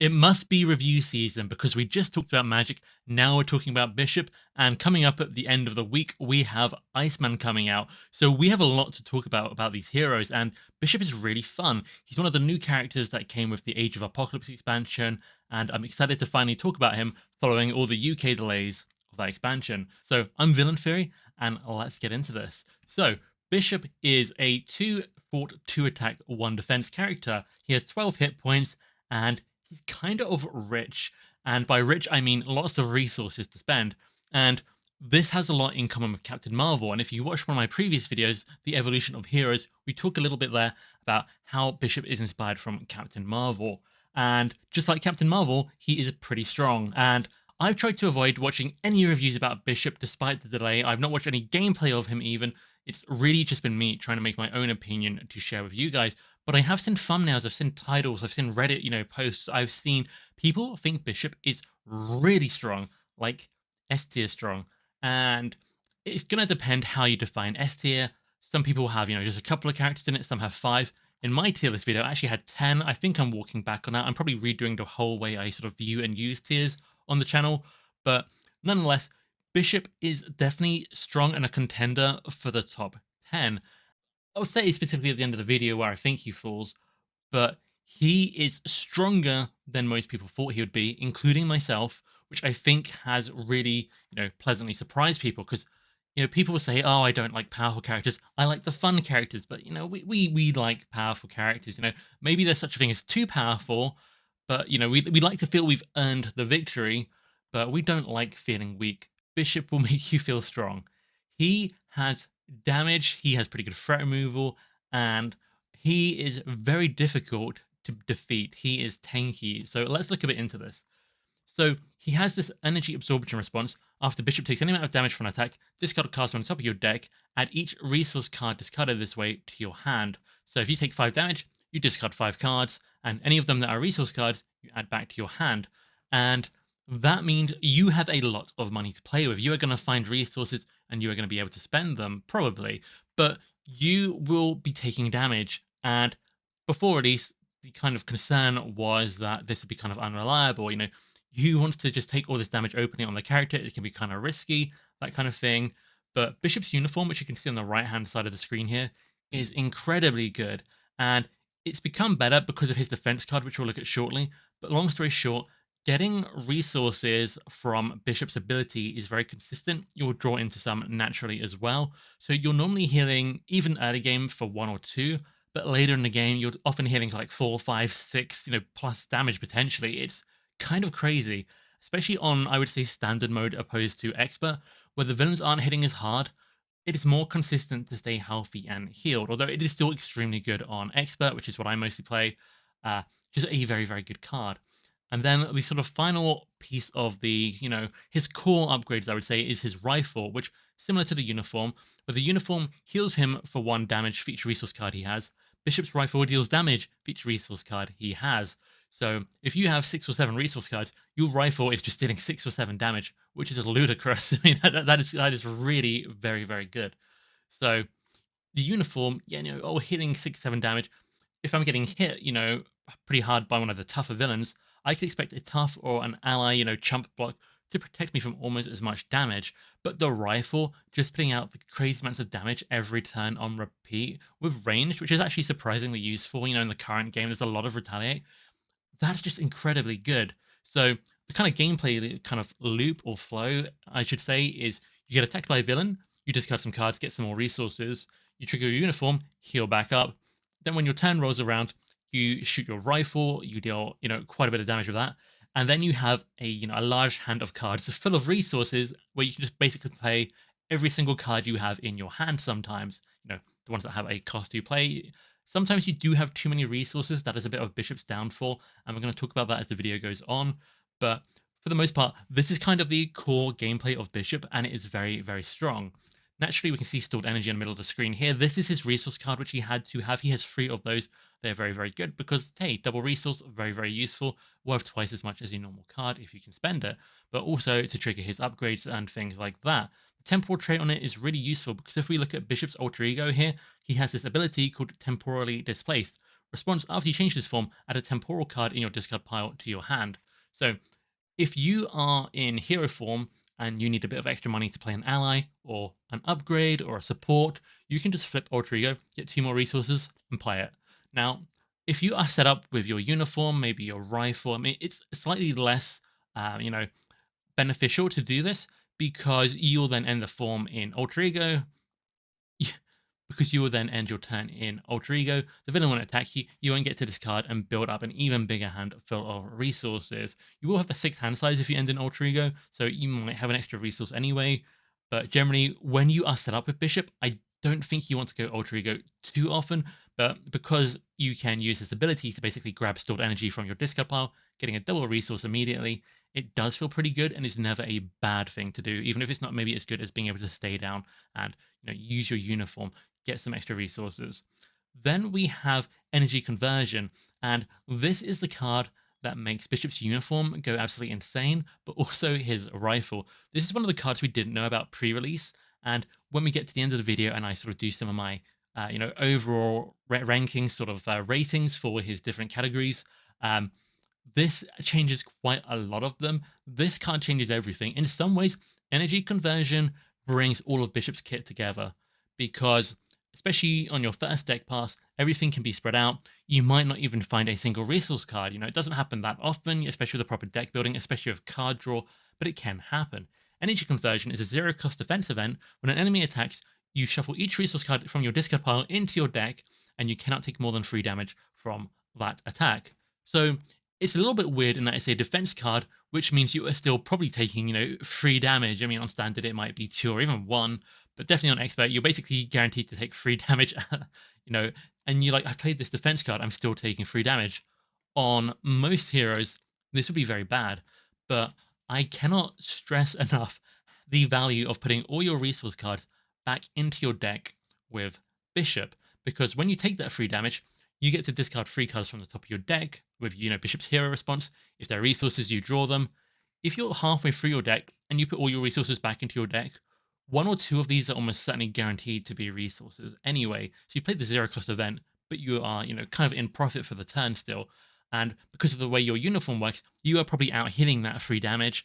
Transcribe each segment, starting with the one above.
It must be review season because we just talked about Magic. Now we're talking about Bishop. And coming up at the end of the week, we have Iceman coming out. So we have a lot to talk about these heroes. And Bishop is really fun. He's one of the new characters that came with the Age of Apocalypse expansion. And I'm excited to finally talk about him following all the UK delays of that expansion. So I'm VillainTheory, and let's get into this. So Bishop is a 2 fort, 2 attack, 1 defense character. He has 12 hit points, and he's kind of rich. And by rich, I mean lots of resources to spend. And this has a lot in common with Captain Marvel. And if you watch one of my previous videos, The Evolution of Heroes, we talk a little bit there about how Bishop is inspired from Captain Marvel. And just like Captain Marvel, he is pretty strong. And I've tried to avoid watching any reviews about Bishop despite the delay. I've not watched any gameplay of him even. It's really just been me trying to make my own opinion to share with you guys. But I have seen thumbnails, I've seen titles, I've seen Reddit, posts. I've seen people think Bishop is really strong, like S tier strong. And it's going to depend how you define S tier. Some people have, just a couple of characters in it, some have 5. In my tier list video, I actually had 10. I think I'm walking back on that. I'm probably redoing the whole way I sort of view and use tiers on the channel. But nonetheless, Bishop is definitely strong and a contender for the top 10. I'll say specifically at the end of the video where I think he falls, but he is stronger than most people thought he would be, including myself, which I think has really, pleasantly surprised people because, people will say, "Oh, I don't like powerful characters. I like the fun characters." But we like powerful characters. Maybe there's such a thing as too powerful, but we like to feel we've earned the victory, but we don't like feeling weak. Bishop will make you feel strong. He has damage. He has pretty good threat removal, and he is very difficult to defeat. He is tanky. So let's look a bit into this. So he has this energy absorption response. After Bishop takes any amount of damage from an attack, discard a card on top of your deck. Add each resource card discarded this way to your hand. So if you take 5 damage, you discard 5 cards, and any of them that are resource cards, you add back to your hand. And that means you have a lot of money to play with. You are going to find resources and you are going to be able to spend them, probably. But you will be taking damage. And before release, the kind of concern was that this would be kind of unreliable. You want to just take all this damage openly on the character. It can be kind of risky, that kind of thing. But Bishop's uniform, which you can see on the right-hand side of the screen here, is incredibly good. And it's become better because of his defense card, which we'll look at shortly. But long story short, getting resources from Bishop's ability is very consistent. You'll draw into some naturally as well. So you're normally healing even early game for 1 or 2, but later in the game, you're often healing like 4, 5, 6, plus damage potentially. It's kind of crazy, especially on, I would say, standard mode opposed to expert, where the villains aren't hitting as hard. It is more consistent to stay healthy and healed, although it is still extremely good on expert, which is what I mostly play. Just a very, very good card. And then the sort of final piece of the, his core upgrades, I would say, is his rifle, which, similar to the uniform, where the uniform heals him for 1 damage for each resource card he has. Bishop's rifle deals damage for each resource card he has. So if you have 6 or 7 resource cards, your rifle is just dealing 6 or 7 damage, which is ludicrous. I mean, that is really very, very good. So the uniform, hitting 6, 7 damage. If I'm getting hit, pretty hard by one of the tougher villains, I could expect a tough or an ally, chump block to protect me from almost as much damage. But the rifle, just putting out the crazy amounts of damage every turn on repeat with range, which is actually surprisingly useful. In the current game, there's a lot of retaliate. That's just incredibly good. So the kind of gameplay kind of loop or flow, I should say, is you get attacked by a villain, you discard some cards, get some more resources, you trigger your uniform, heal back up. Then when your turn rolls around, you shoot your rifle, you deal, quite a bit of damage with that. And then you have a large hand of cards full of resources where you can just basically play every single card you have in your hand sometimes, the ones that have a cost to play. Sometimes you do have too many resources. That is a bit of Bishop's downfall, and we're going to talk about that as the video goes on. But for the most part, this is kind of the core gameplay of Bishop, and it is very, very strong. Naturally, we can see stored energy in the middle of the screen here. This is his resource card, which he had to have. He has 3 of those. They're very, very good because, hey, double resource, very, very useful, worth twice as much as a normal card if you can spend it, but also to trigger his upgrades and things like that. The temporal trait on it is really useful because if we look at Bishop's alter ego here, he has this ability called temporally displaced, response after you change this form, add a temporal card in your discard pile to your hand. So if you are in hero form and you need a bit of extra money to play an ally or an upgrade or a support, you can just flip Alter Ego, get 2 more resources, and play it. Now, if you are set up with your uniform, maybe your rifle, I mean, it's slightly less, beneficial to do this because you'll then end the form in Alter Ego, because you will then end your turn in Alter Ego. The villain won't attack you. You won't get to discard and build up an even bigger hand full of resources. You will have the 6 hand size if you end in Alter Ego, so you might have an extra resource anyway. But generally, when you are set up with Bishop, I don't think you want to go Alter Ego too often. But because you can use this ability to basically grab stored energy from your discard pile, getting a double resource immediately, it does feel pretty good and is never a bad thing to do, even if it's not maybe as good as being able to stay down and use your uniform, get some extra resources. Then we have energy conversion, and this is the card that makes Bishop's uniform go absolutely insane, but also his rifle. This is one of the cards we didn't know about pre-release, and when we get to the end of the video and I sort of do some of my overall ranking sort of ratings for his different categories, this changes quite a lot of them. This card changes everything. In some ways, energy conversion brings all of Bishop's kit together because, especially on your first deck pass, everything can be spread out. You might not even find a single resource card. It doesn't happen that often, especially with the proper deck building, especially with card draw, but it can happen. Energy conversion is a 0-cost defense event. When an enemy attacks, you shuffle each resource card from your discard pile into your deck, and you cannot take more than 3 damage from that attack. So it's a little bit weird in that it's a defense card, which means you are still probably taking, 3 damage. I mean, on standard, it might be 2 or even 1, but definitely on expert, you're basically guaranteed to take 3 damage, and you're like, I played this defense card, I'm still taking 3 damage. On most heroes, this would be very bad, but I cannot stress enough the value of putting all your resource cards back into your deck with Bishop, because when you take that 3 damage, you get to discard 3 cards from the top of your deck with, Bishop's hero response. If they're resources, you draw them. If you're halfway through your deck and you put all your resources back into your deck, 1 or 2 of these are almost certainly guaranteed to be resources anyway. So you played the 0-cost event, but you are, kind of in profit for the turn still. And because of the way your uniform works, you are probably out hitting that 3 damage.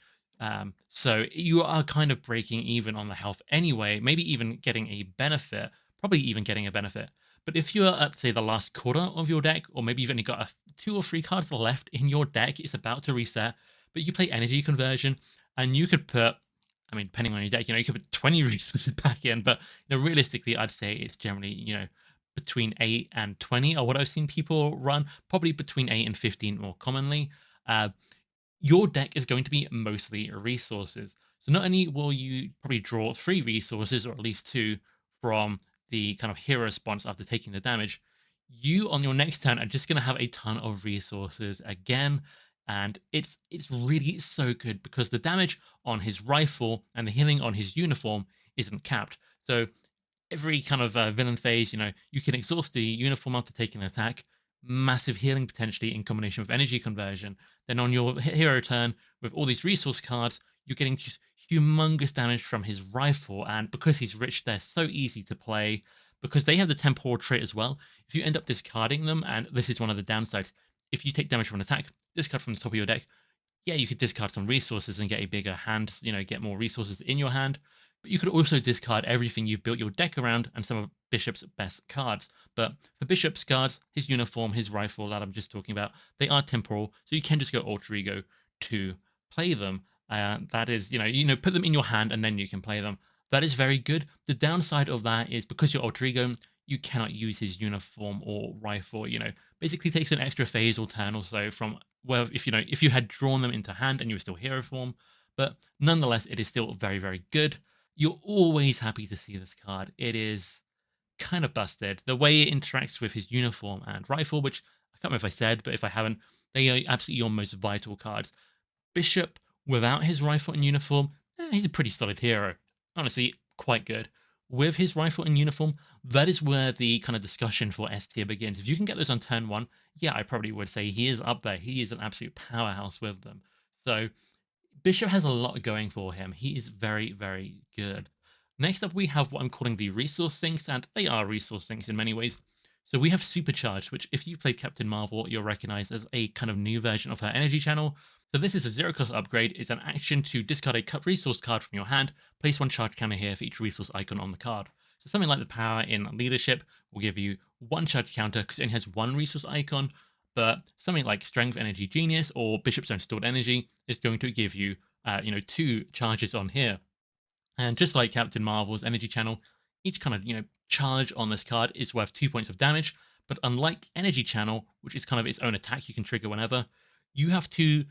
So you are kind of breaking even on the health anyway, maybe even getting a benefit, probably even getting a benefit. But if you're at, say, the last quarter of your deck, or maybe you've only got 2 or 3 cards left in your deck, it's about to reset, but you play energy conversion, and you could put, I mean, depending on your deck, you could put 20 resources back in, but realistically, I'd say it's generally, between 8 and 20 are what I've seen people run, probably between 8 and 15 more commonly. Your deck is going to be mostly resources. So not only will you probably draw 3 resources, or at least 2, from the kind of hero response after taking the damage, you on your next turn are just going to have a ton of resources again. And it's really so good because the damage on his rifle and the healing on his uniform isn't capped. So every kind of villain phase, you can exhaust the uniform after taking an attack, massive healing potentially in combination with energy conversion. Then on your hero turn, with all these resource cards, you're getting just humongous damage from his rifle. And because he's rich, they're so easy to play because they have the temporal trait as well. If you end up discarding them, and this is one of the downsides, if you take damage from an attack, discard from the top of your deck, yeah, you could discard some resources and get a bigger hand, get more resources in your hand. But you could also discard everything you've built your deck around and some of Bishop's best cards. But for Bishop's cards, his uniform, his rifle that I'm just talking about, they are temporal, so you can just go Alter Ego to play them. That is, put them in your hand and then you can play them. That is very good. The downside of that is because you're Alter Ego, you cannot use his uniform or rifle. Basically takes an extra phase or turn or so from well, if you had drawn them into hand and you were still hero form. But nonetheless, it is still very, very good. You're always happy to see this card. It is kind of busted. The way it interacts with his uniform and rifle, which I can't remember if I said, but if I haven't, they are absolutely your most vital cards. Bishop, without his rifle and uniform, he's a pretty solid hero. Honestly, quite good. With his rifle and uniform, that is where the kind of discussion for S tier begins. If you can get those on turn 1, yeah, I probably would say he is up there. He is an absolute powerhouse with them. So Bishop has a lot going for him. He is very, very good. Next up, we have what I'm calling the resource sinks, and they are resource sinks in many ways. So we have Supercharged, which if you played Captain Marvel, you'll recognize as a kind of new version of her energy channel. So this is a zero cost upgrade. It's an action to discard a resource card from your hand, place one charge counter here for each resource icon on the card. So something like the power in leadership will give you one charge counter because it only has one resource icon, but something like Strength Energy Genius or Bishop's Own Stored Energy is going to give you, two charges on here. And just like Captain Marvel's energy channel, each kind of, charge on this card is worth 2 points of damage. But unlike energy channel, which is kind of its own attack you can trigger whenever, you have to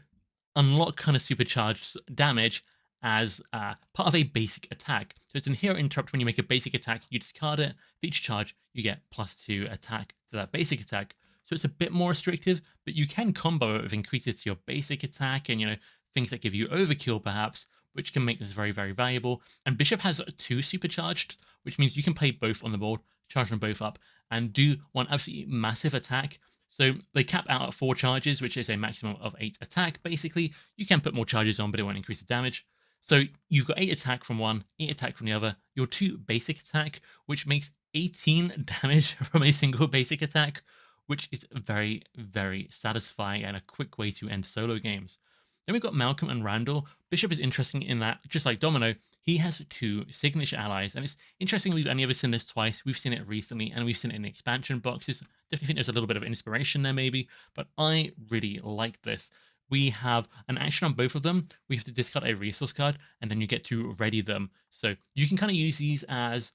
unlock kind of supercharged damage as part of a basic attack. So it's an hero interrupt. When you make a basic attack, you discard it. For each charge, you get +2 attack to that basic attack. So it's a bit more restrictive, but you can combo it with increases to your basic attack and, things that give you overkill perhaps, which can make this very, very valuable. And Bishop has two supercharged, which means you can play both on the board, charge them both up, and do one absolutely massive attack. So they cap out at 4 charges, which is a maximum of 8 attack. Basically, you can put more charges on, but it won't increase the damage. So you've got 8 attack from one, 8 attack from the other, your 2 basic attack, which makes 18 damage from a single basic attack, which is very, very satisfying and a quick way to end solo games. Then we've got Malcolm and Randall. Bishop is interesting in that, just like Domino, he has 2 signature allies. And it's interesting we've only ever seen this twice. We've seen it recently, and we've seen it in the expansion boxes. Definitely think there's a little bit of inspiration there, maybe. But I really like this. We have an action on both of them. We have to discard a resource card, and then you get to ready them. So you can kind of use these as,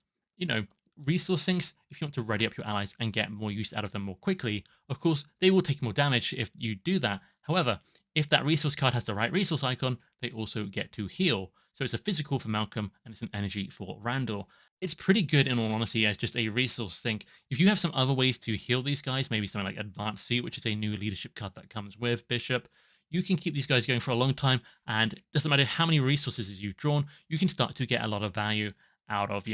resource sinks if you want to ready up your allies and get more use out of them more quickly. Of course, they will take more damage if you do that. However, if that resource card has the right resource icon, they also get to heal. So it's a physical for Malcolm and it's an energy for Randall. It's pretty good in all honesty as just a resource sink. If you have some other ways to heal these guys, maybe something like Advanced Suit, which is a new leadership card that comes with Bishop, you can keep these guys going for a long time, and it doesn't matter how many resources you've drawn, you can start to get a lot of value out of,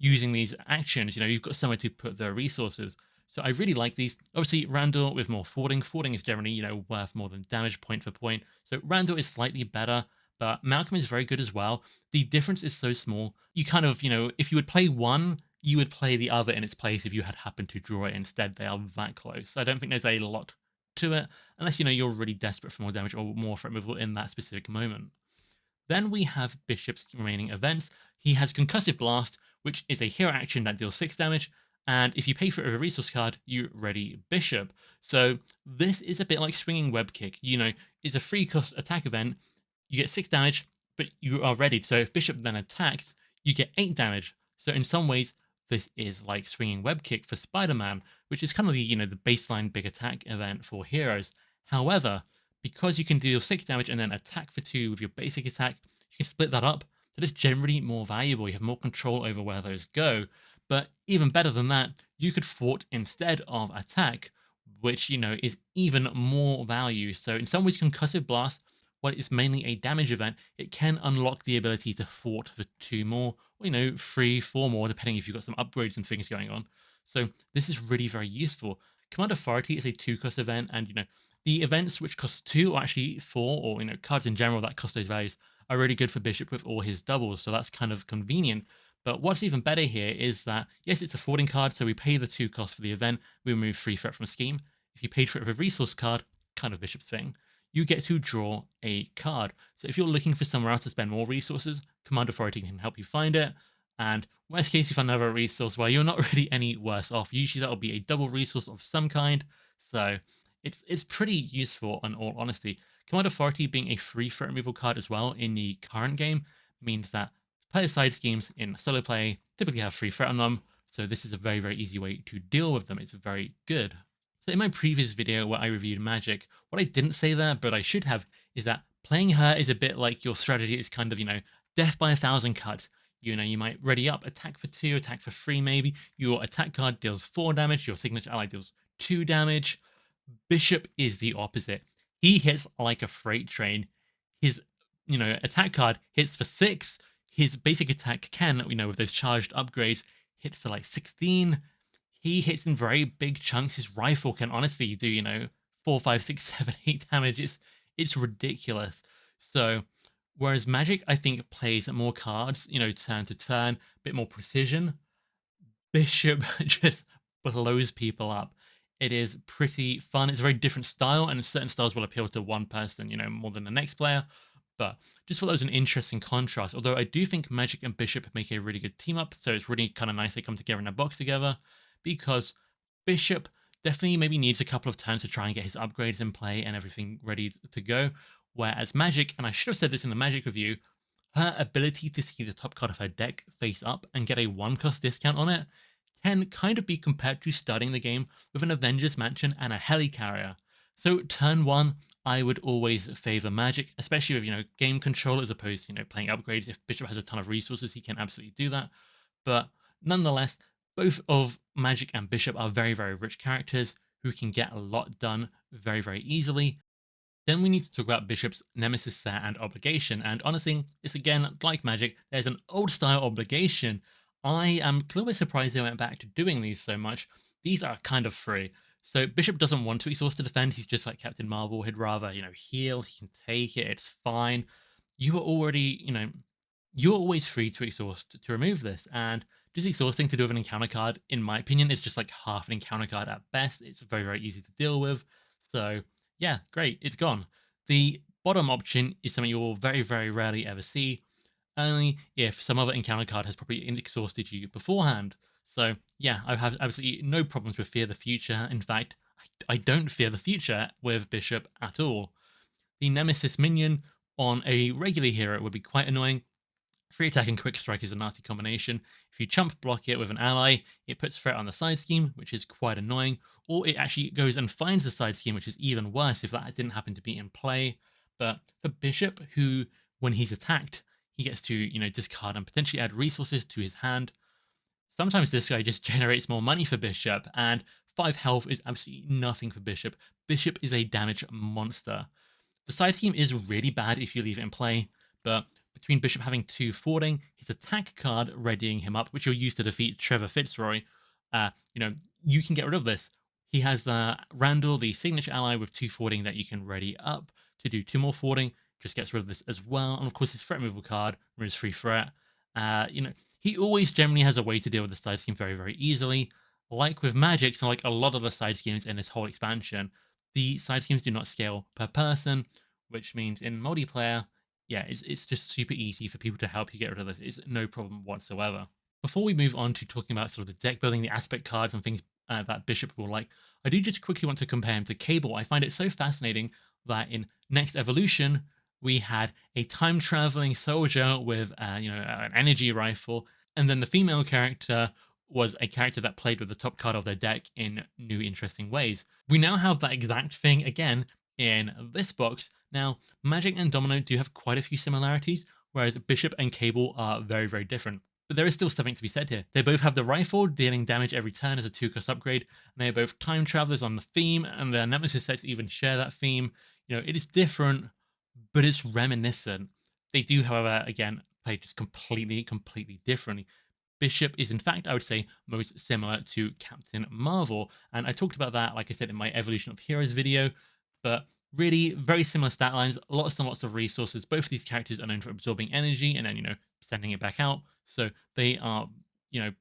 using these actions. You've got somewhere to put the resources. So I really like these. Obviously, Randall with more forwarding. Forwarding is generally, worth more than damage point for point. So Randall is slightly better, but Malcolm is very good as well. The difference is so small. You kind of, if you would play one, you would play the other in its place if you had happened to draw it instead. They are that close. I don't think there's a lot to it, unless, you're really desperate for more damage or more threat removal in that specific moment. Then we have Bishop's remaining events. He has Concussive Blast, which is a hero action that deals 6 damage, and if you pay for it with a resource card, you ready Bishop. So this is a bit like Swinging Web Kick. It's a free cost attack event. You get 6 damage, but you are ready. So if Bishop then attacks, you get 8 damage. So in some ways, this is like Swinging Web Kick for Spider-Man, which is kind of the baseline big attack event for heroes. However, because you can deal 6 damage and then attack for 2 with your basic attack, you can split that up. That is generally more valuable. You have more control over where those go. But even better than that, you could thwart instead of attack, which, is even more value. So in some ways, Concussive Blast, while it's mainly a damage event, it can unlock the ability to thwart for 2 more, or, 3, 4 more, depending if you've got some upgrades and things going on. So this is really very useful. Command Authority is a 2-cost event, and, the events which cost 2 or actually 4, or, cards in general that cost those values are really good for Bishop with all his doubles. So that's kind of convenient. But what's even better here is that, yes, it's a forwarding card, so we pay the 2 cost for the event, we remove 3 threat from scheme. If you paid for it with a resource card, kind of Bishop thing, you get to draw a card. So if you're looking for somewhere else to spend more resources, Command Authority can help you find it. And worst case, you find another resource where you're not really any worse off. Usually that'll be a double resource of some kind. So it's pretty useful in all honesty. Command Authority being a free threat removal card as well in the current game means that player side schemes in solo play typically have free threat on them, so this is a very, very easy way to deal with them. It's very good. So in my previous video where I reviewed Magic, what I didn't say there, but I should have, is that playing her is a bit like your strategy is kind of, death by 1,000 cuts. You might ready up, attack for 2, attack for 3 maybe. Your attack card deals 4 damage, your signature ally deals 2 damage. Bishop is the opposite. He hits like a freight train. His, attack card hits for 6. His basic attack can, with those charged upgrades, hit for like 16. He hits in very big chunks. His rifle can honestly do, 4, 5, 6, 7, 8 damage. It's ridiculous. So, whereas Magic, I think, plays more cards, turn to turn, a bit more precision. Bishop just blows people up. It is pretty fun. It's a very different style, and certain styles will appeal to one person, more than the next player. But just thought that was an interesting contrast. Although I do think Magic and Bishop make a really good team up, so it's really kind of nice they come together in a box together, because Bishop definitely maybe needs a couple of turns to try and get his upgrades in play and everything ready to go. Whereas Magic, and I should have said this in the Magic review, her ability to see the top card of her deck face up and get a 1-cost discount on it can kind of be compared to starting the game with an Avengers Mansion and a Helicarrier. So turn 1, I would always favor Magic, especially with, game control as opposed to, playing upgrades. If Bishop has a ton of resources, he can absolutely do that. But nonetheless, both of Magic and Bishop are very, very rich characters who can get a lot done very, very easily. Then we need to talk about Bishop's Nemesis set and Obligation. And honestly, it's again like Magic, there's an old style Obligation. I am a little bit surprised they went back to doing these so much. These are kind of free. So Bishop doesn't want to exhaust to defend. He's just like Captain Marvel. He'd rather, heal. He can take it. It's fine. You are already, you're always free to exhaust to remove this. And just exhausting to do with an encounter card, in my opinion, is just like half an encounter card at best. It's very, very easy to deal with. So yeah, great, it's gone. The bottom option is something you will very, very rarely ever see, only if some other encounter card has probably exhausted you beforehand. So yeah, I have absolutely no problems with Fear the Future. In fact, I don't fear the future with Bishop at all. The Nemesis minion on a regular hero would be quite annoying. Free attack and quick strike is a nasty combination. If you chump block it with an ally, it puts threat on the side scheme, which is quite annoying, or it actually goes and finds the side scheme, which is even worse if that didn't happen to be in play. But for Bishop, who, when he's attacked, he gets to, discard and potentially add resources to his hand, sometimes this guy just generates more money for Bishop, and 5 health is absolutely nothing for Bishop. Bishop is a damage monster. The side scheme is really bad if you leave it in play, but between Bishop having 2 forwarding, his attack card readying him up, which you'll use to defeat Trevor Fitzroy, you can get rid of this. He has Randall, the signature ally, with 2 forwarding that you can ready up to do 2 more forwarding. Just gets rid of this as well. And of course, his threat removal card removes free threat. He always generally has a way to deal with the side scheme very, very easily. Like with Magic, so like a lot of the side schemes in this whole expansion, the side schemes do not scale per person, which means in multiplayer, yeah, it's just super easy for people to help you get rid of this. It's no problem whatsoever. Before we move on to talking about sort of the deck building, the aspect cards and things that Bishop will like, I do just quickly want to compare him to Cable. I find it so fascinating that in Next Evolution, we had a time traveling soldier with, an energy rifle, and then the female character was a character that played with the top card of their deck in new, interesting ways. We now have that exact thing again in this box. Now, Magic and Domino do have quite a few similarities, whereas Bishop and Cable are very, very different. But there is still something to be said here. They both have the rifle, dealing damage every turn as a 2-cost upgrade, and they are both time travelers on the theme, and their Nemesis sets even share that theme. It is different, but it's reminiscent. They do, however, again, play just completely, completely differently. Bishop is, in fact, I would say, most similar to Captain Marvel. And I talked about that, like I said, in my Evolution of Heroes video. But really, very similar stat lines, lots and lots of resources. Both of these characters are known for absorbing energy and then, sending it back out. So they are,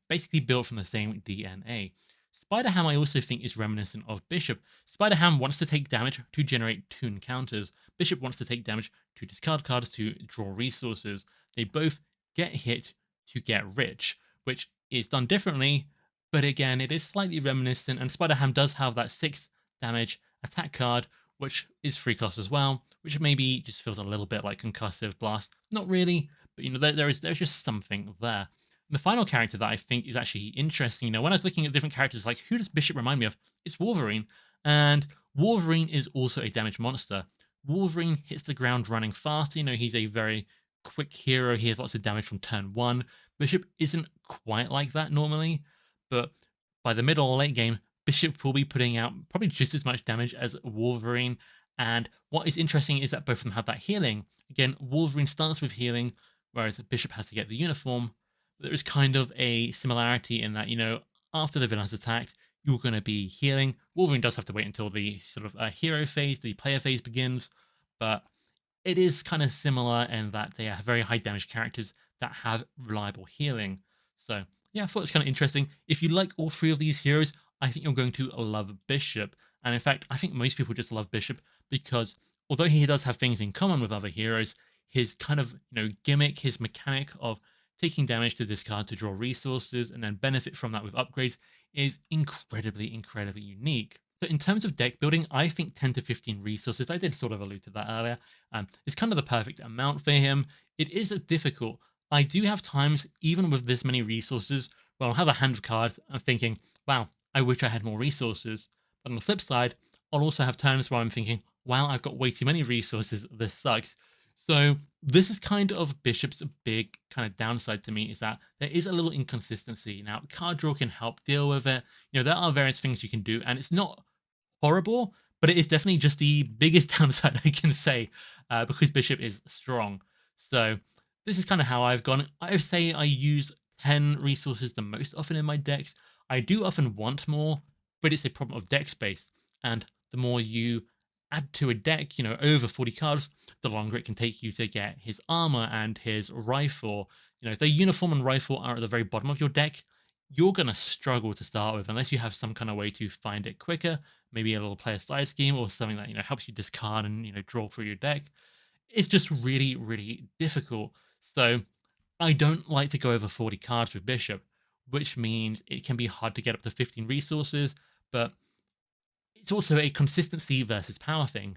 basically built from the same DNA. Spider-Ham, I also think, is reminiscent of Bishop. Spider-Ham wants to take damage to generate 2 encounters. Bishop wants to take damage to discard cards to draw resources. They both get hit to get rich, which is done differently, but again, it is slightly reminiscent, and Spider-Ham does have that 6 damage attack card, which is 3 cost as well, which maybe just feels a little bit like Concussive Blast. Not really, but there's just something there. And the final character that I think is actually interesting, when I was looking at different characters, like, who does Bishop remind me of? It's Wolverine, and Wolverine is also a damage monster. Wolverine hits the ground running fast. He's a very quick hero. He has lots of damage from turn 1. Bishop isn't quite like that normally, but by the middle or late game, Bishop will be putting out probably just as much damage as Wolverine. And what is interesting is that both of them have that healing. Again, Wolverine starts with healing, whereas Bishop has to get the uniform. There is kind of a similarity in that, after the villain has attacked, you're going to be healing. Wolverine does have to wait until the sort of hero phase, the player phase begins, but it is kind of similar in that they are very high damage characters that have reliable healing. So yeah, I thought it was kind of interesting. If you like all 3 of these heroes, I think you're going to love Bishop. And in fact, I think most people just love Bishop because although he does have things in common with other heroes, his kind of gimmick, his mechanic of taking damage to discard to draw resources and then benefit from that with upgrades is incredibly, incredibly unique. So in terms of deck building, I think 10 to 15 resources, I did sort of allude to that earlier, is kind of the perfect amount for him. It is difficult. I do have times, even with this many resources, where I'll have a hand of cards and thinking, wow, I wish I had more resources. But on the flip side, I'll also have times where I'm thinking, wow, I've got way too many resources. This sucks. So this is kind of Bishop's big kind of downside to me, is that there is a little inconsistency. Now, card draw can help deal with it. There are various things you can do, and it's not horrible, but it is definitely just the biggest downside I can say, because Bishop is strong. So this is kind of how I've gone. I would say I use 10 resources the most often in my decks. I do often want more, but it's a problem of deck space. And the more you add to a deck, over 40 cards, the longer it can take you to get his armor and his rifle. If the uniform and rifle are at the very bottom of your deck, you're going to struggle to start with unless you have some kind of way to find it quicker, maybe a little player side scheme or something that helps you discard and draw through your deck. It's just really, really difficult. So I don't like to go over 40 cards with Bishop, which means it can be hard to get up to 15 resources, but it's also a consistency versus power thing.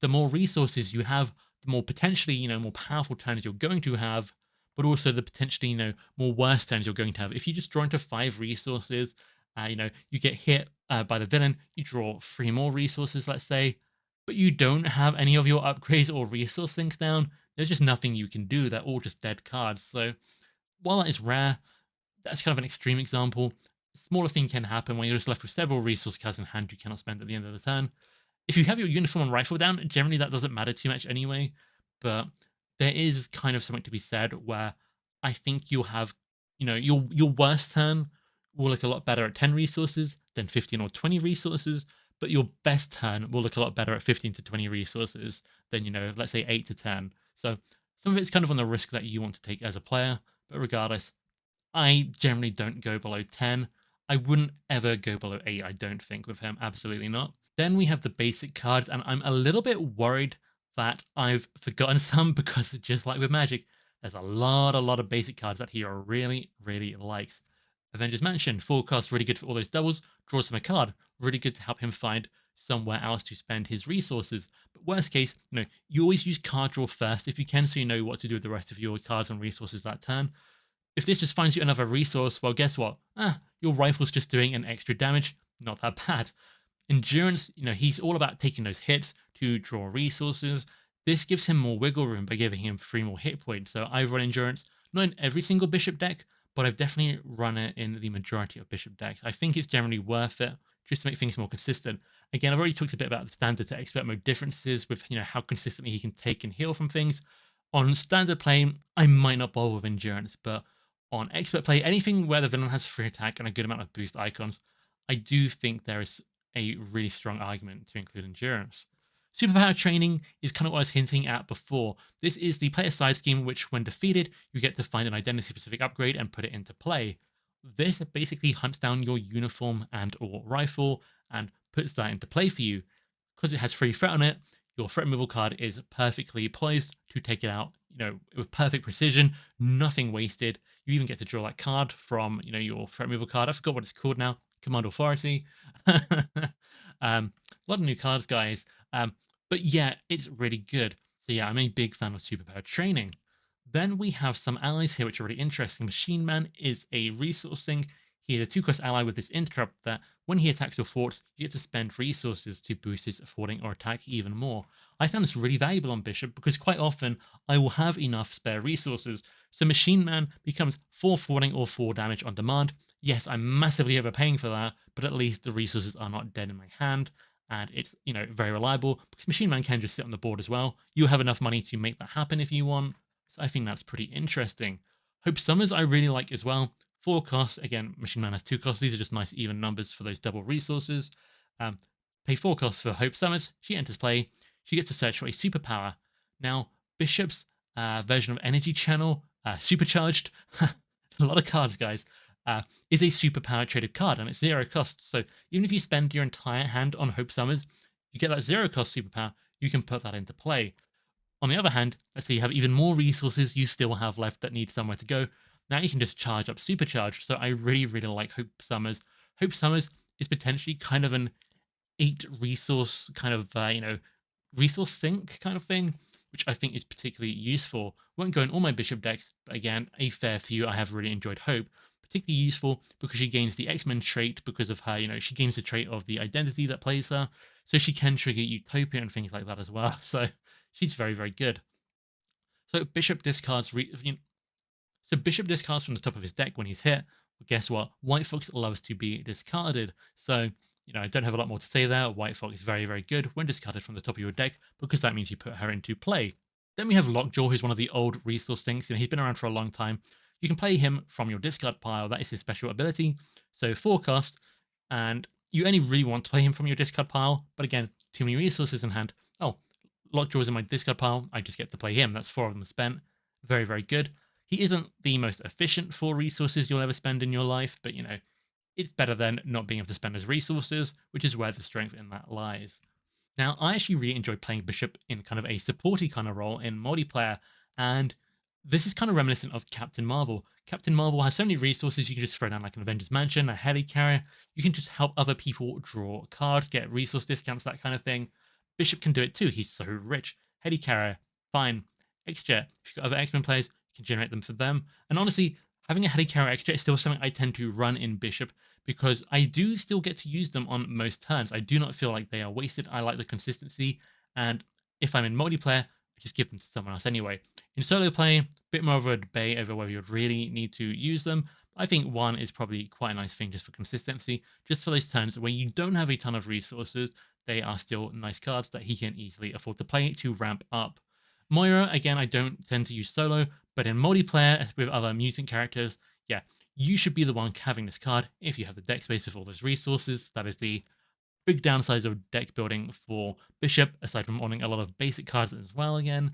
The more resources you have, the more potentially, more powerful turns you're going to have, but also the potentially, more worse turns you're going to have. If you just draw into 5 resources, you get hit by the villain, you draw 3 more resources, let's say, but you don't have any of your upgrades or resource things down, there's just nothing you can do. They're all just dead cards. So while that is rare, that's kind of an extreme example. A smaller thing can happen when you're just left with several resource cards in hand you cannot spend at the end of the turn. If you have your uniform and rifle down, generally that doesn't matter too much anyway, but there is kind of something to be said where I think you'll have, your worst turn will look a lot better at 10 resources than 15 or 20 resources, but your best turn will look a lot better at 15 to 20 resources than, let's say 8 to 10. So some of it's kind of on the risk that you want to take as a player, but regardless, I generally don't go below 10. I wouldn't ever go below 8, I don't think, with him. Absolutely not. Then we have the basic cards, and I'm a little bit worried that I've forgotten some because just like with Magic, there's a lot of basic cards that he really, really likes. Avengers Mansion, full cost, really good for all those doubles. Draws him a card, really good to help him find somewhere else to spend his resources. But worst case, you always use card draw first if you can, so you know what to do with the rest of your cards and resources that turn. If this just finds you another resource, well, guess what? Your rifle's just doing an extra damage. Not that bad. Endurance, he's all about taking those hits to draw resources. This gives him more wiggle room by giving him 3 more hit points. So I've run Endurance, not in every single Bishop deck, but I've definitely run it in the majority of Bishop decks. I think it's generally worth it just to make things more consistent. Again, I've already talked a bit about the standard to expert mode differences with, how consistently he can take and heal from things. On standard play, I might not bother with Endurance, but on expert play, anything where the villain has free attack and a good amount of boost icons, I do think there is a really strong argument to include Endurance. Superpower training is kind of what I was hinting at before. This is the player side scheme, which when defeated, you get to find an identity-specific upgrade and put it into play. This basically hunts down your uniform and or rifle and puts that into play for you. Because it has free threat on it, your threat removal card is perfectly poised to take it out, with perfect precision, nothing wasted. You even get to draw that card from, your threat removal card. I forgot what it's called now. Command Authority. A lot of new cards, guys. But yeah, it's really good. So yeah, I'm a big fan of superpower training. Then we have some allies here, which are really interesting. Machine Man is a resourcing. He is a 2-cost ally with this interrupt that when he attacks your forts, you get to spend resources to boost his forwarding or attack even more. I found this really valuable on Bishop because quite often I will have enough spare resources. So Machine Man becomes 4 forwarding or 4 damage on demand. Yes, I'm massively overpaying for that, but at least the resources are not dead in my hand. And it's, very reliable because Machine Man can just sit on the board as well. You have enough money to make that happen if you want. So I think that's pretty interesting. Hope Summers I really like as well. 4 costs. Again, Machine Man has 2 costs. These are just nice even numbers for those double resources. Pay 4 costs for Hope Summers. She enters play. She gets to search for a superpower. Now, Bishop's version of Energy Channel, supercharged. A lot of cards, guys. uh, is a superpower traded card, and it's 0 cost. So even if you spend your entire hand on Hope Summers, you get that 0 cost superpower, you can put that into play. On the other hand, let's say you have even more resources you still have left that need somewhere to go. Now you can just charge up Supercharge. So I really, really like Hope Summers. Hope Summers is potentially kind of an 8 resource kind of, resource sink kind of thing, which I think is particularly useful. Won't go in all my bishop decks, but again, a fair few I have really enjoyed Hope. Particularly useful because she gains the X-Men trait because of her, she gains the trait of the identity that plays her. So she can trigger Utopia and things like that as well. So she's very, very good. So Bishop discards Bishop discards from the top of his deck when he's hit. Well, guess what? White Fox loves to be discarded. So, I don't have a lot more to say there. White Fox is very, very good when discarded from the top of your deck because that means you put her into play. Then we have Lockjaw, who's one of the old resource sinks. He's been around for a long time. You can play him from your discard pile. That is his special ability. So 4 cost, and you only really want to play him from your discard pile. But again, too many resources in hand. Oh, Lockjaw is in my discard pile. I just get to play him. That's 4 of them spent. Very, very good. He isn't the most efficient for resources you'll ever spend in your life, but it's better than not being able to spend those resources, which is where the strength in that lies. Now, I actually really enjoy playing Bishop in kind of a supporty kind of role in multiplayer, and this is kind of reminiscent of Captain Marvel. Captain Marvel has so many resources, you can just throw down like an Avengers Mansion, a helicarrier, you can just help other people draw cards, get resource discounts, that kind of thing. Bishop can do it too, he's so rich. Helicarrier, fine. X-Jet, if you've got other X-Men players, you can generate them for them. And honestly, having a helicarrier X-Jet is still something I tend to run in Bishop because I do still get to use them on most turns. I do not feel like they are wasted. I like the consistency, and if I'm in multiplayer, I just give them to someone else anyway. In solo play, a bit more of a debate over whether you'd really need to use them. I think 1 is probably quite a nice thing just for consistency, just for those turns where you don't have a ton of resources, they are still nice cards that he can easily afford to play to ramp up. Moira, again, I don't tend to use solo, but in multiplayer with other mutant characters, yeah, you should be the one having this card if you have the deck space with all those resources. That is the big downside of deck building for Bishop, aside from owning a lot of basic cards as well again.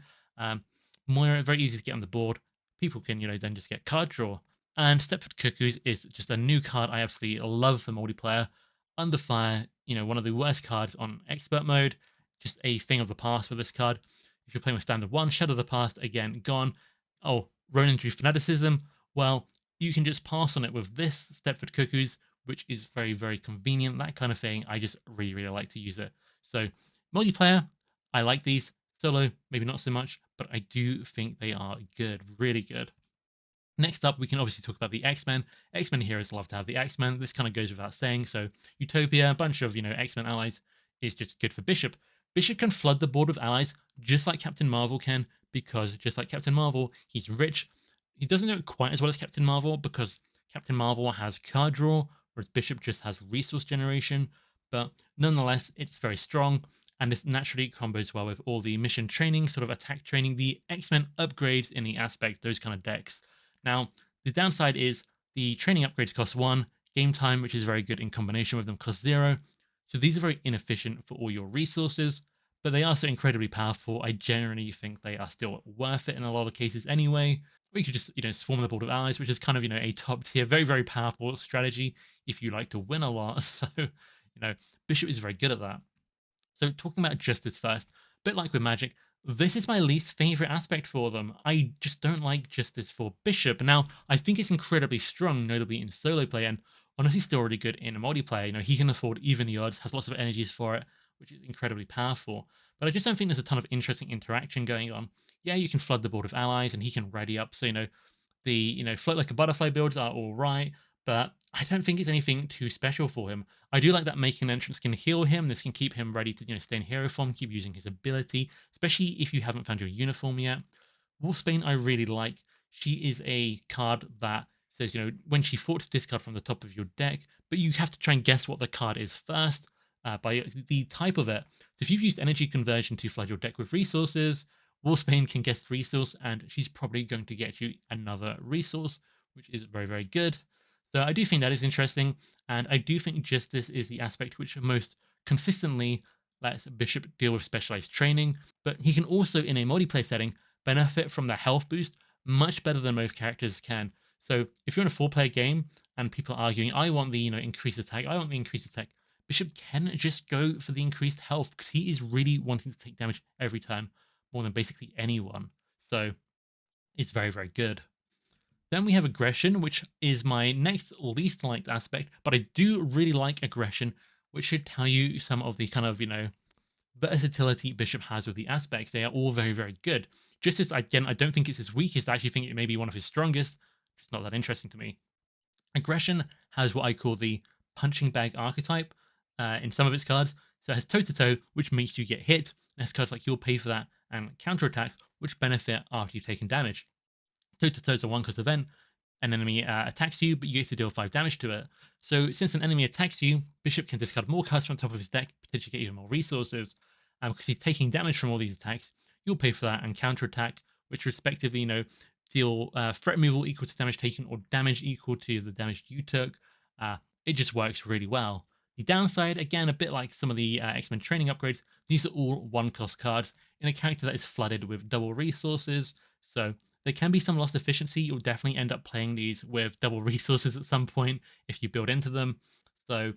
Moira, very easy to get on the board. People can, then just get card draw. And Stepford Cuckoos is just a new card I absolutely love for multiplayer. Under Fire, one of the worst cards on expert mode. Just a thing of the past with this card. If you're playing with standard 1, Shadow of the Past, again, gone. Oh, Ronin drew Fanaticism. Well, you can just pass on it with this Stepford Cuckoos, which is very, very convenient, that kind of thing. I just really, really like to use it. So, multiplayer, I like these. Solo, maybe not so much, but I do think they are good, really good. Next up, we can obviously talk about the X-Men. X-Men heroes love to have the X-Men. This kind of goes without saying. So, Utopia, a bunch of, X-Men allies is just good for Bishop. Bishop can flood the board with allies, just like Captain Marvel can, because just like Captain Marvel, he's rich. He doesn't do it quite as well as Captain Marvel, because Captain Marvel has card draw, whereas Bishop just has resource generation. But nonetheless, it's very strong, and this naturally combos well with all the mission training, sort of attack training, the X-Men upgrades in the aspect, those kind of decks. Now, the downside is the training upgrades cost 1, game time, which is very good in combination with them, costs 0. So these are very inefficient for all your resources, but they are so incredibly powerful. I generally think they are still worth it in a lot of cases anyway. Or you could just, swarm the board of allies, which is kind of, a top tier, very, very powerful strategy if you like to win a lot. So, Bishop is very good at that. So talking about Justice first, a bit like with Magic, this is my least favorite aspect for them. I just don't like Justice for Bishop. Now, I think it's incredibly strong, notably in solo play, and honestly still really good in a multiplayer. He can afford even the odds, has lots of energies for it, which is incredibly powerful. But I just don't think there's a ton of interesting interaction going on. Yeah, you can flood the board with allies, and he can ready up. So, the, float like a butterfly builds are all right, but I don't think it's anything too special for him. I do like that making an entrance can heal him. This can keep him ready to, stay in hero form, keep using his ability, especially if you haven't found your uniform yet. Wolfsbane, I really like. She is a card that says, when she fought to discard from the top of your deck, but you have to try and guess what the card is first by the type of it. So if you've used energy conversion to flood your deck with resources, Wolfsbane can guess the resource, and she's probably going to get you another resource, which is very, very good. So I do think that is interesting, and I do think Justice is the aspect which most consistently lets Bishop deal with specialized training, but he can also, in a multiplayer setting, benefit from the health boost much better than most characters can. So if you're in a 4-player game and people are arguing, I want the increased attack, I want the increased attack, Bishop can just go for the increased health because he is really wanting to take damage every turn more than basically anyone. So it's very, very good. Then we have aggression, which is my next least liked aspect, but I do really like aggression, which should tell you some of the kind of, versatility Bishop has with the aspects. They are all very, very good. Just as, again, I don't think it's his weakest, I actually think it may be one of his strongest. Just not that interesting to me. Aggression has what I call the punching bag archetype in some of its cards. So it has toe-to-toe, which makes you get hit. It has cards like You'll Pay For That and Counterattack, which benefit after you've taken damage. Toe-to-toe is a one-cost event. An enemy attacks you, but you get to deal 5 damage to it. So since an enemy attacks you, Bishop can discard more cards from top of his deck, potentially get even more resources. And because he's taking damage from all these attacks, you'll pay for that and counterattack, which respectively, deal threat removal equal to damage taken or damage equal to the damage you took. It just works really well. The downside, again, a bit like some of the X-Men training upgrades, these are all one-cost cards in a character that is flooded with double resources. So there can be some lost efficiency. You'll definitely end up playing these with double resources at some point if you build into them. So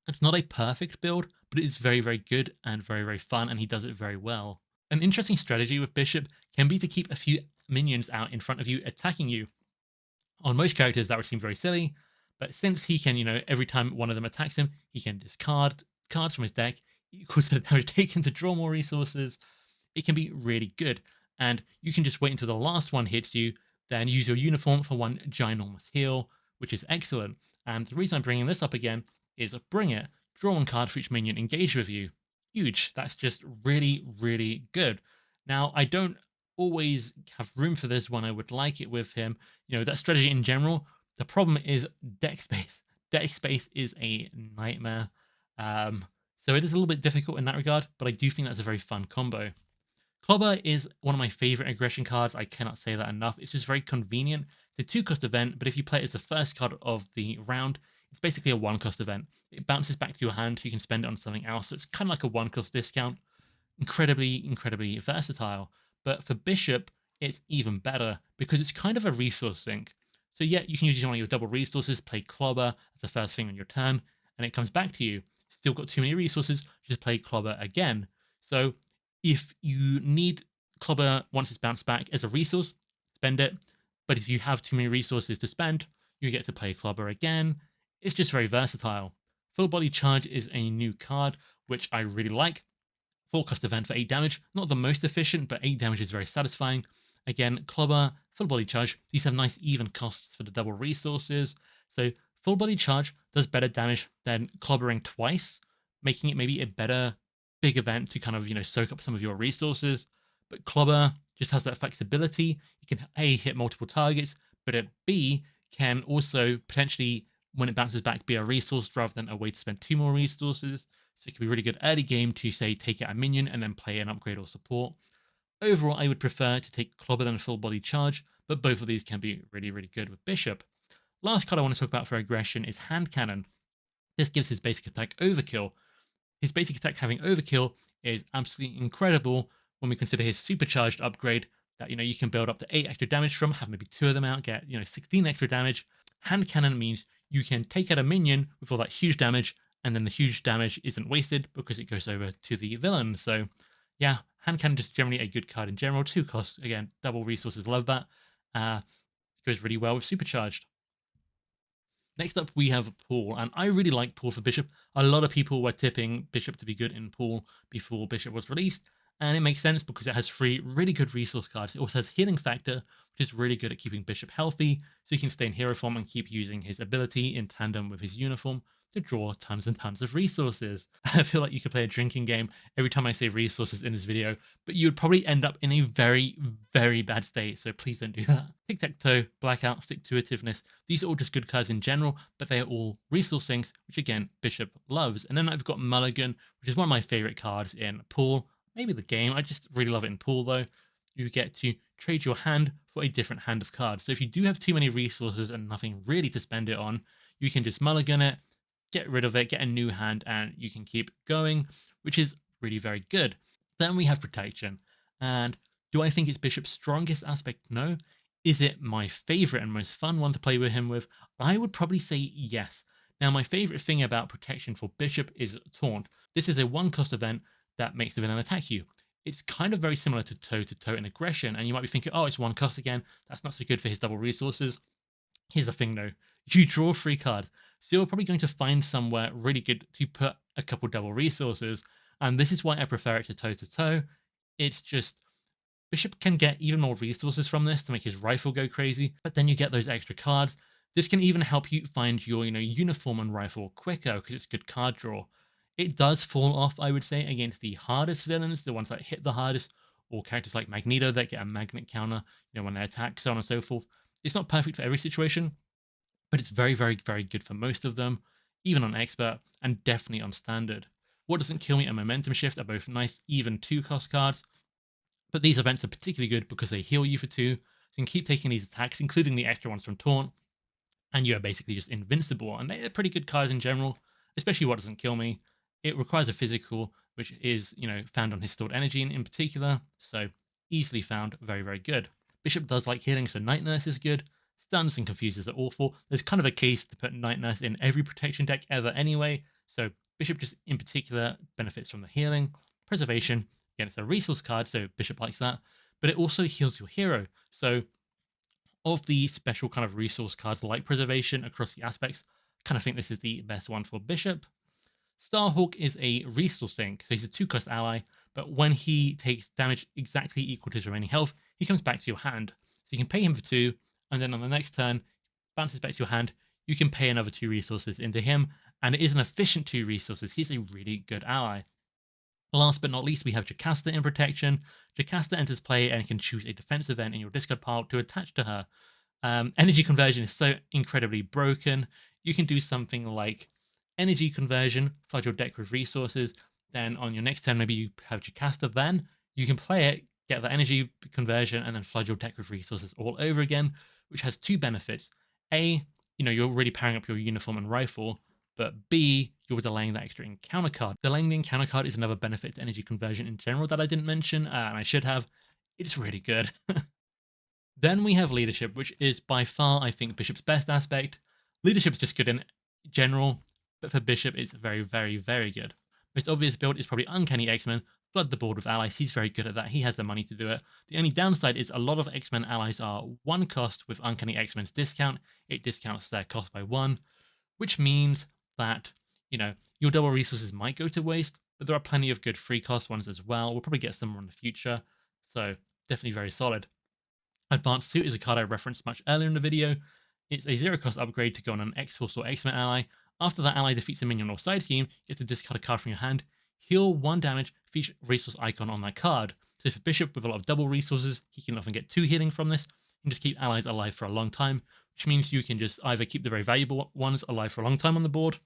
it's not a perfect build, but it is very, very good and very, very fun, and he does it very well. An interesting strategy with Bishop can be to keep a few minions out in front of you attacking you. On most characters, that would seem very silly, but since he can, every time one of them attacks him, he can discard cards from his deck equal to the damage taken to draw more resources. It can be really good. And you can just wait until the last one hits you, then use your uniform for one ginormous heal, which is excellent. And the reason I'm bringing this up again is bring it, draw one card for each minion engaged with you. Huge. That's just really, really good. Now, I don't always have room for this when I would like it with him. That strategy in general, the problem is deck space. Deck space is a nightmare. So it is a little bit difficult in that regard, but I do think that's a very fun combo. Clobber is one of my favorite aggression cards. I cannot say that enough. It's just very convenient. It's a 2-cost event, but if you play it as the first card of the round, it's basically a 1-cost event. It bounces back to your hand, so you can spend it on something else. So it's kind of like a 1-cost discount. Incredibly, incredibly versatile. But for Bishop, it's even better because it's kind of a resource sink. So yeah, you can use one of your double resources, play Clobber as the first thing on your turn, and it comes back to you. Still got too many resources, just play Clobber again. So if you need Clobber once it's bounced back as a resource, spend it. But if you have too many resources to spend, you get to play Clobber again. It's just very versatile. Full Body Charge is a new card, which I really like. 4-cost event for 8 damage. Not the most efficient, but 8 damage is very satisfying. Again, Clobber, Full Body Charge. These have nice even costs for the double resources. So Full Body Charge does better damage than clobbering twice, making it maybe a better big event to kind of, soak up some of your resources. But Clobber just has that flexibility. You can A, hit multiple targets, but at B, can also potentially, when it bounces back, be a resource rather than a way to spend 2 more resources. So it can be really good early game to, say, take out a minion and then play an upgrade or support. Overall, I would prefer to take Clobber than Full Body Charge, but both of these can be really, really good with Bishop. Last card I want to talk about for aggression is Hand Cannon. This gives his basic attack Overkill. His basic attack having Overkill is absolutely incredible when we consider his supercharged upgrade that, you can build up to 8 extra damage from, have maybe 2 of them out, get, 16 extra damage. Hand Cannon means you can take out a minion with all that huge damage, and then the huge damage isn't wasted because it goes over to the villain. So yeah, Hand Cannon just generally a good card in general. 2 costs, again, double resources, love that. It goes really well with supercharged. Next up, we have Pool, and I really like Pool for Bishop. A lot of people were tipping Bishop to be good in Pool before Bishop was released, and it makes sense because it has 3 really good resource cards. It also has Healing Factor, which is really good at keeping Bishop healthy, so he can stay in hero form and keep using his ability in tandem with his uniform to draw tons and tons of resources. I feel like you could play a drinking game every time I say resources in this video, but you would probably end up in a very, very bad state, so please don't do that. Tic-Tac-Toe, Blackout, Stick-to-Itiveness, these are all just good cards in general, but they are all resource sinks, which again, Bishop loves. And then I've got Mulligan, which is one of my favorite cards in Pool, maybe the game. I just really love it in Pool though. You get to trade your hand for a different hand of cards. So if you do have too many resources and nothing really to spend it on, you can just Mulligan it, get rid of it, get a new hand, and you can keep going, which is really very good. Then we have Protection. And do I think it's Bishop's strongest aspect? No. Is it my favorite and most fun one to play with him with? I would probably say yes. Now, my favorite thing about protection for Bishop is Taunt. This is a one cost event that makes the villain attack you. It's kind of very similar to toe in aggression, and you might be thinking, oh, it's one cost again. That's not so good for his double resources. Here's the thing though, you draw 3 cards, so you're probably going to find somewhere really good to put a couple double resources, and this is why I prefer it to toe. It's just Bishop can get even more resources from this to make his rifle go crazy, but then you get those extra cards. This can even help you find your, uniform and rifle quicker because it's good card draw. It does fall off, I would say, against the hardest villains, the ones that hit the hardest, or characters like Magneto that get a magnet counter, when they attack, so on and so forth. It's not perfect for every situation, but it's very, very, very good for most of them, even on expert, and definitely on standard. What Doesn't Kill Me and Momentum Shift are both nice, even 2-cost cards, but these events are particularly good because they heal you for 2, so you can keep taking these attacks, including the extra ones from Taunt, and you are basically just invincible. And they're pretty good cards in general, especially What Doesn't Kill Me. It requires a physical, which is, found on his stored energy in particular, so easily found, very, very good. Bishop does like healing, so Night Nurse is good. Stuns and Confuses are awful. There's kind of a case to put Night Nurse in every protection deck ever anyway, so Bishop just in particular benefits from the healing. Preservation, again, it's a resource card, so Bishop likes that, but it also heals your hero. So of the special kind of resource cards like Preservation across the aspects, I kind of think this is the best one for Bishop. Starhawk is a resource sink, so he's a 2-cost ally, but when he takes damage exactly equal to his remaining health, he comes back to your hand. So you can pay him for 2, and then on the next turn, bounces back to your hand, you can pay another 2 resources into him, and it is an efficient 2 resources. He's a really good ally. Last but not least, we have Jocasta in protection. Jocasta enters play and can choose a defense event in your discard pile to attach to her. Energy conversion is so incredibly broken. You can do something like energy conversion, flood your deck with resources. Then on your next turn, maybe you have Jocasta. Then you can play it, get the energy conversion, and then flood your deck with resources all over again, which has 2 benefits. A, you're already powering up your uniform and rifle, but B, you're delaying that extra encounter card. Delaying the encounter card is another benefit to energy conversion in general that I didn't mention, and I should have. It's really good. Then we have leadership, which is by far, I think, Bishop's best aspect. Leadership's just good in general, but for Bishop, it's very, very, very good. Most obvious build is probably Uncanny X-Men. Flood the board with allies. He's very good at that. He has the money to do it. The only downside is a lot of X-Men allies are 1 cost with Uncanny X-Men's discount. It discounts their cost by 1, which means that, your double resources might go to waste, but there are plenty of good 3-cost ones as well. We'll probably get some more in the future, so definitely very solid. Advanced Suit is a card I referenced much earlier in the video. It's a 0-cost upgrade to go on an X-Force or X-Men ally. After that ally defeats a minion or side scheme, you get to discard a card from your hand, heal 1 damage for each resource icon on that card. So for Bishop with a lot of double resources, he can often get 2 healing from this, and just keep allies alive for a long time, which means you can just either keep the very valuable ones alive for a long time on the board,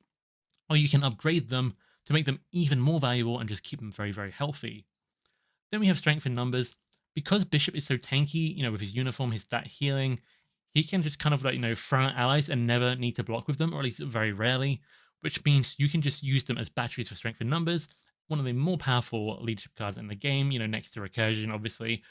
or you can upgrade them to make them even more valuable and just keep them very, very healthy. Then we have Strength in Numbers. Because Bishop is so tanky, with his uniform, his stat healing, he can just kind of throw out allies and never need to block with them, or at least very rarely, which means you can just use them as batteries for Strength in Numbers. One of the more powerful leadership cards in the game, next to Recursion, obviously.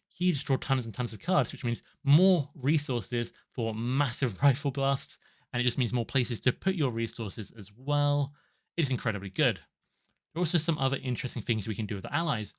He just draw tons and tons of cards, which means more resources for massive rifle blasts, and it just means more places to put your resources as well. It is incredibly good. There are also some other interesting things we can do with the allies.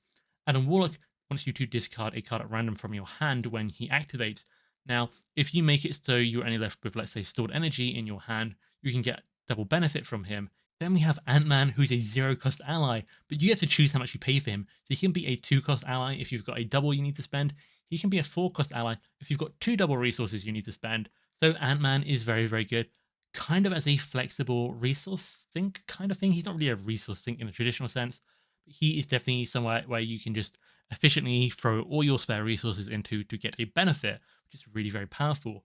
Adam Warlock wants you to discard a card at random from your hand when he activates. Now, if you make it so you're only left with, let's say, stored energy in your hand, you can get double benefit from him. Then we have Ant-Man, who's a 0-cost ally, but you get to choose how much you pay for him. So he can be a 2-cost ally if you've got a double you need to spend. He can be a 4-cost ally if you've got 2 double resources you need to spend. So Ant-Man is very, very good, kind of as a flexible resource sink kind of thing. He's not really a resource sink in a traditional sense, but he is definitely somewhere where you can just efficiently throw all your spare resources into to get a benefit, which is really very powerful.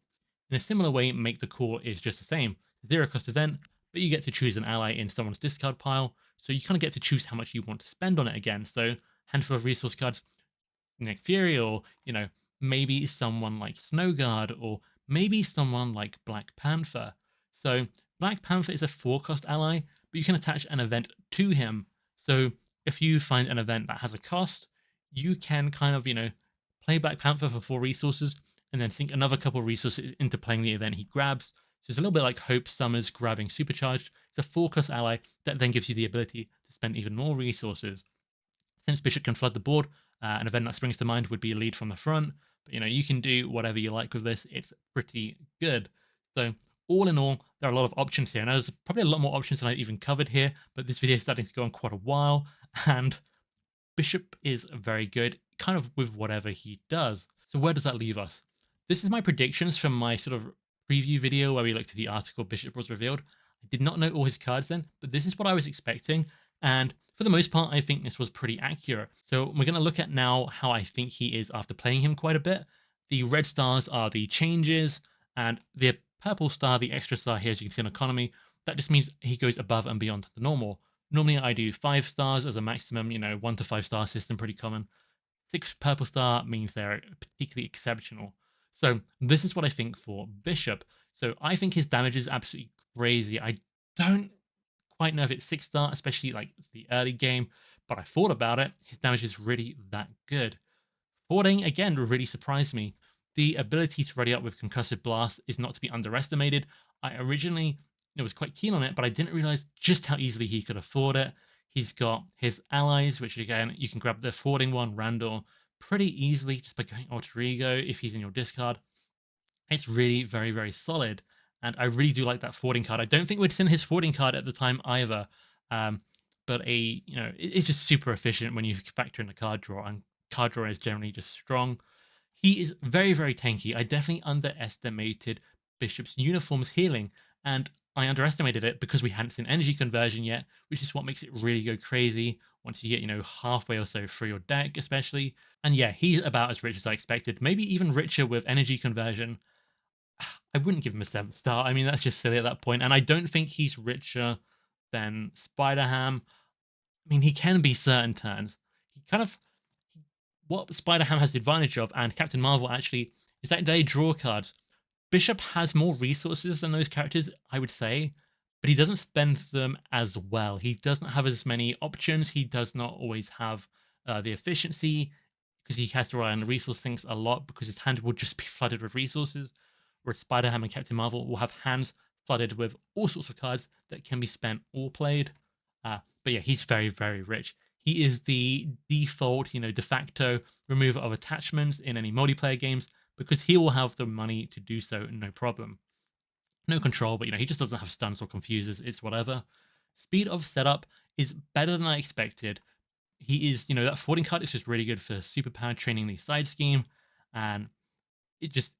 In a similar way, Make the Call is just the same. 0-cost event, but you get to choose an ally in someone's discard pile, so you kind of get to choose how much you want to spend on it again. So handful of resource cards, Nick Fury, or, maybe someone like Snowguard, or maybe someone like Black Panther. So Black Panther is a 4-cost ally, but you can attach an event to him. So if you find an event that has a cost, you can kind of, play Black Panther for 4 resources, and then sink another couple of resources into playing the event he grabs. So it's a little bit like Hope Summers grabbing Supercharged. It's a 4-cost ally that then gives you the ability to spend even more resources. Since Bishop can flood the board, an event that springs to mind would be a lead from the front. But you can do whatever you like with this. It's pretty good. So all in all, there are a lot of options here. And there's probably a lot more options than I've even covered here, but this video is starting to go on quite a while. And Bishop is very good, kind of with whatever he does. So where does that leave us? This is my predictions from my sort of preview video where we looked at the article Bishop was revealed. I did not know all his cards then, but this is what I was expecting. And for the most part, I think this was pretty accurate. So we're going to look at now how I think he is after playing him quite a bit. The red stars are the changes, and the purple star, the extra star here, as you can see in economy, that just means he goes above and beyond the normal. Normally I do 5 stars as a maximum, 1 to 5 star system, pretty common. 6 purple star means they're particularly exceptional. So this is what I think for Bishop. So I think his damage is absolutely crazy. I don't quite know if it's 6 star, especially like the early game, but I thought about it. His damage is really that good. Boarding, again, really surprised me. The ability to ready up with Concussive Blast is not to be underestimated. I originally was quite keen on it, but I didn't realize just how easily he could afford it. He's got his allies, which again, you can grab the forwarding one, Randall, pretty easily just by going Alter Ego if he's in your discard. It's really very, very solid. And I really do like that forwarding card. I don't think we'd send his forwarding card at the time either. But it's just super efficient when you factor in the card draw, and card draw is generally just strong. He is very, very tanky. I definitely underestimated Bishop's uniform's healing, and I underestimated it because we hadn't seen energy conversion yet, which is what makes it really go crazy once you get, halfway or so through your deck, especially. And yeah, he's about as rich as I expected, maybe even richer with energy conversion. I wouldn't give him a 7 star. I mean, that's just silly at that point. And I don't think he's richer than Spider-Ham. I mean, he can be certain turns. He kind of, what Spider-Ham has the advantage of, and Captain Marvel actually, is that they draw cards. Bishop has more resources than those characters, I would say, but he doesn't spend them as well. He doesn't have as many options. He does not always have the efficiency because he has to rely on the resource things a lot because his hand will just be flooded with resources, where Spider-Ham and Captain Marvel will have hands flooded with all sorts of cards that can be spent or played. But yeah, he's very, very rich. He is the default, de facto remover of attachments in any multiplayer games because he will have the money to do so, no problem. No control, but he just doesn't have stuns or confuses. It's whatever. Speed of setup is better than I expected. He is, that forwarding card is just really good for superpower training the side scheme, and it just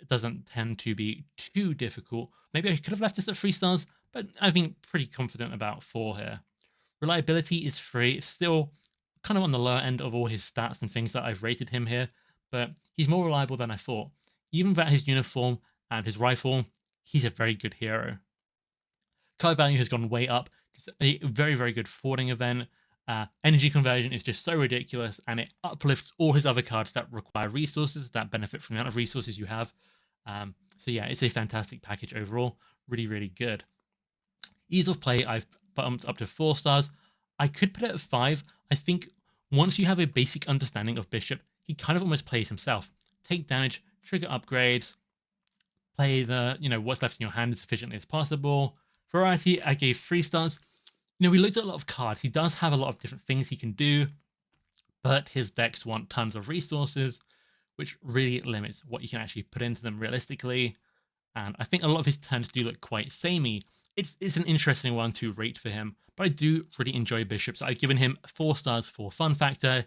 doesn't tend to be too difficult. Maybe I could have left this at 3 stars, but I think pretty confident about 4 here. Reliability is 3. It's still kind of on the lower end of all his stats and things that I've rated him here, but he's more reliable than I thought. Even without his uniform and his rifle, he's a very good hero. Card value has gone way up. It's a very, very good forwarding event. Energy conversion is just so ridiculous, and it uplifts all his other cards that require resources that benefit from the amount of resources you have. So yeah, it's a fantastic package overall. Really, really good. Ease of play, I've bumped up to 4 stars. I could put it at 5. I think once you have a basic understanding of Bishop, he kind of almost plays himself. Take damage, trigger upgrades, play the, what's left in your hand as efficiently as possible. Variety, I gave 3 stars. We looked at a lot of cards. He does have a lot of different things he can do, but his decks want tons of resources, which really limits what you can actually put into them realistically. And I think a lot of his turns do look quite samey. It's an interesting one to rate for him, but I do really enjoy Bishop, so I've given him 4 stars for fun factor.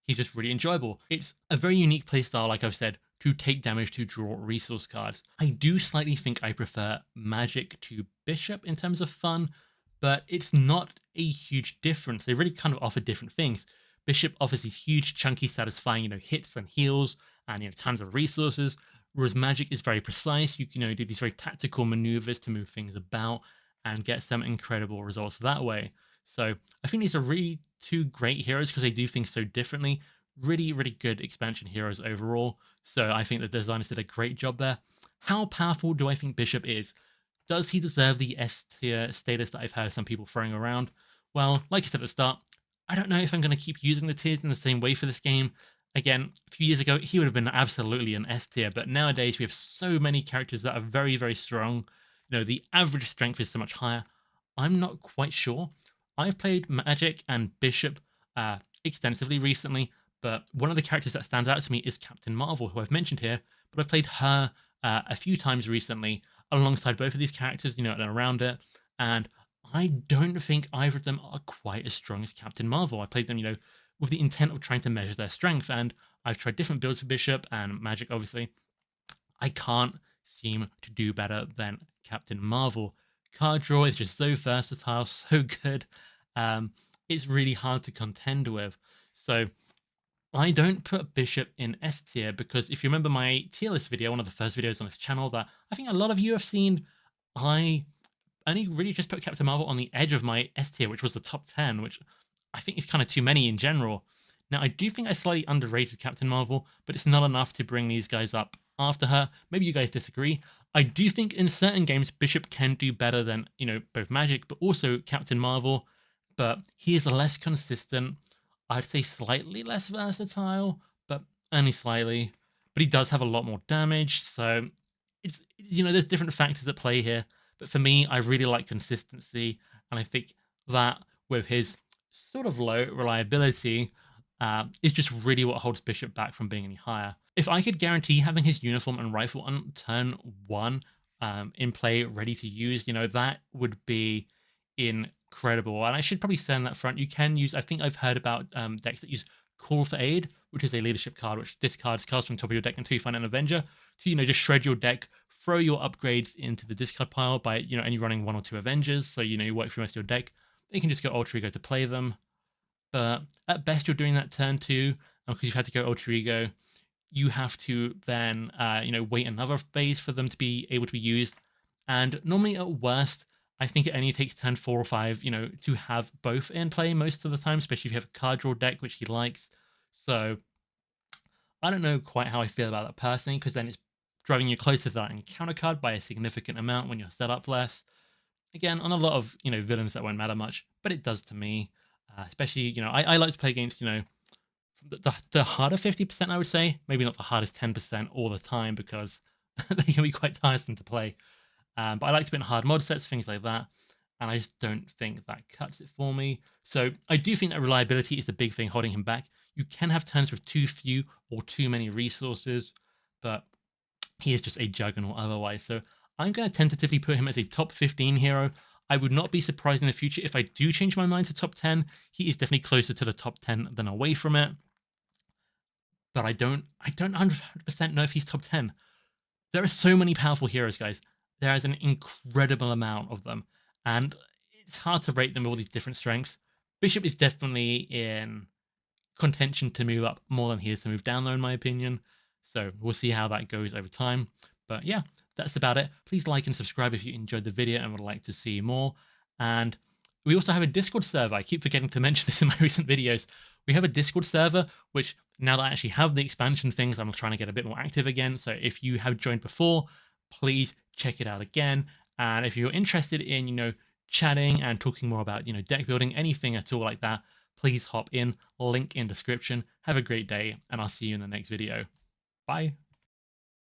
He's just really enjoyable. It's a very unique playstyle, like I've said, to take damage to draw resource cards. I do slightly think I prefer Magic to Bishop in terms of fun, but it's not a huge difference. They really kind of offer different things. Bishop offers these huge, chunky, satisfying, hits and heals and tons of resources, whereas Magic is very precise. You can do these very tactical maneuvers to move things about and get some incredible results that way. So I think these are really 2 great heroes because they do things so differently. Really, really good expansion heroes overall. So I think the designers did a great job there. How powerful do I think Bishop is? Does he deserve the S tier status that I've heard some people throwing around? Well, like I said at the start, I don't know if I'm going to keep using the tiers in the same way for this game. Again, a few years ago, he would have been absolutely an S tier, but nowadays we have so many characters that are very, very strong. The average strength is so much higher. I'm not quite sure. I've played Magic and Bishop extensively recently, but one of the characters that stands out to me is Captain Marvel, who I've mentioned here, but I've played her a few times recently alongside both of these characters, and around it, and I don't think either of them are quite as strong as Captain Marvel. I played them, with the intent of trying to measure their strength. And I've tried different builds for Bishop and Magic, obviously. I can't seem to do better than Captain Marvel. Card draw is just so versatile, so good. It's really hard to contend with. So I don't put Bishop in S tier because if you remember my tier list video, one of the first videos on this channel that I think a lot of you have seen, I only really just put Captain Marvel on the edge of my S tier, which was the top 10, which I think is kind of too many in general. Now, I do think I slightly underrated Captain Marvel, but it's not enough to bring these guys up after her. Maybe you guys disagree. I do think in certain games, Bishop can do better than, both Magic, but also Captain Marvel, but he is less consistent. I'd say slightly less versatile, but only slightly. But he does have a lot more damage, so it's, there's different factors at play here. But for me, I really like consistency, and I think that with his sort of low reliability is just really what holds Bishop back from being any higher. If I could guarantee having his uniform and rifle on turn 1 in play, ready to use, that would be incredible. And I should probably say on that front, you can use, I think I've heard about decks that use Call for Aid, which is a leadership card, which discards cards from the top of your deck until you find an Avenger, to, just shred your deck, throw your upgrades into the discard pile by, only running 1 or 2 Avengers, so, you work through most of your deck. Then you can just go Alter Ego to play them. But at best, you're doing that turn 2, because you've had to go Alter Ego. You have to then, wait another phase for them to be able to be used. And normally at worst, I think it only takes turn 4 or 5, to have both in play most of the time, especially if you have a card draw deck, which he likes. So I don't know quite how I feel about that personally, because then it's driving you closer to that encounter card by a significant amount when you're set up less. Again, on a lot of, villains that won't matter much, but it does to me. Especially, I like to play against, the harder 50%, I would say. Maybe not the hardest 10% all the time, because they can be quite tiresome to play. But I like to put in hard mod sets, things like that. And I just don't think that cuts it for me. So I do think that reliability is the big thing holding him back. You can have turns with too few or too many resources, but he is just a juggernaut otherwise. So I'm going to tentatively put him as a top 15 hero. I would not be surprised in the future if I do change my mind to top 10. He is definitely closer to the top 10 than away from it. But I don't 100% know if he's top 10. There are so many powerful heroes, guys. There is an incredible amount of them. And it's hard to rate them with all these different strengths. Bishop is definitely in contention to move up more than he is to move down, though, in my opinion. So we'll see how that goes over time. But yeah, that's about it. Please like and subscribe if you enjoyed the video and would like to see more. And we also have a Discord server. I keep forgetting to mention this in my recent videos. We have a Discord server, which now that I actually have the expansion things, I'm trying to get a bit more active again. So if you have joined before, please check it out again. And if you're interested in, chatting and talking more about, deck building, anything at all like that, please hop in, link in description. Have a great day, and I'll see you in the next video. Bye.